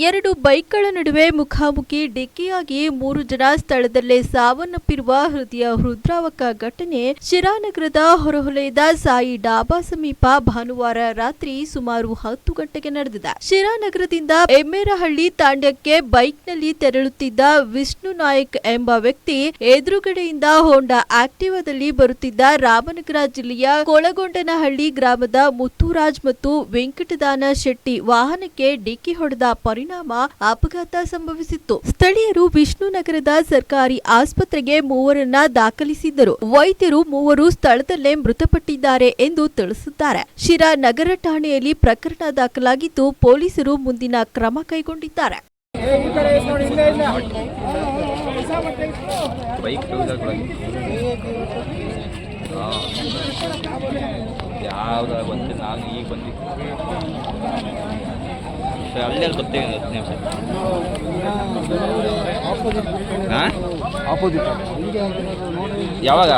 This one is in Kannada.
ಎರಡು ಬೈಕ್ಗಳ ನಡುವೆ ಮುಖಾಮುಖಿ ಡಿಕ್ಕಿಯಾಗಿ 3 ಜನ ಸ್ಥಳದಲ್ಲೇ ಸಾವನ್ನಪ್ಪಿರುವ ಹೃದಯಾಘಾತ ಘಟನೆ ಶಿರಾನಗರದ ಹೊರವಲಯದ ಸಾಯಿ ಡಾಬಾ ಸಮೀಪ ಭಾನುವಾರ ರಾತ್ರಿ ಸುಮಾರು 10 ಗಂಟೆಗೆ ನಡೆದಿದೆ. ಶಿರಾನಗರದಿಂದ ಎಮ್ಮೇರಹಳ್ಳಿ ತಾಂಡ್ಯಕ್ಕೆ ಬೈಕ್ನಲ್ಲಿ ತೆರಳುತ್ತಿದ್ದ ವಿಷ್ಣು ನಾಯಕ್ ಎಂಬ ವ್ಯಕ್ತಿ ಎದುರುಗಡೆಯಿಂದ ಹೋಂಡಾ ಆಕ್ಟಿವಾದಲ್ಲಿ ಬರುತ್ತಿದ್ದ ರಾಮನಗರ ಜಿಲ್ಲೆಯ ಕೊಳಗೊಂಡನಹಳ್ಳಿ ಗ್ರಾಮದ ಮುತ್ತುರಾಜ್ ಮತ್ತು ವೆಂಕಟದಾನ ಶೆಟ್ಟಿ ವಾಹನಕ್ಕೆ ಡಿಕ್ಕಿ ಹೊಡೆದ ಪರಿಣಾಮ ಅಪಘಾತ ಸಂಭವಿಸಿತ್ತು. ಸ್ಥಳೀಯರು ವಿಷ್ಣುನಗರದ ಸರ್ಕಾರಿ ಆಸ್ಪತ್ರೆಗೆ ಮೂವರನ್ನ ದಾಖಲಿಸಿದ್ದರು. ವೈದ್ಯರು ಮೂವರು ಸ್ಥಳದಲ್ಲೇ ಮೃತಪಟ್ಟಿದ್ದಾರೆ ಎಂದು ತಿಳಿಸಿದ್ದಾರೆ. ಶಿರಾ ನಗರ ಠಾಣೆಯಲ್ಲಿ ಪ್ರಕರಣ ದಾಖಲಾಗಿದ್ದು ಪೊಲೀಸರು ಮುಂದಿನ ಕ್ರಮ ಕೈಗೊಂಡಿದ್ದಾರೆ. ಅಲ್ಲೇ ಗೊತ್ತೇನು ಆಪೋಸಿಟ್ ಯಾವಾಗ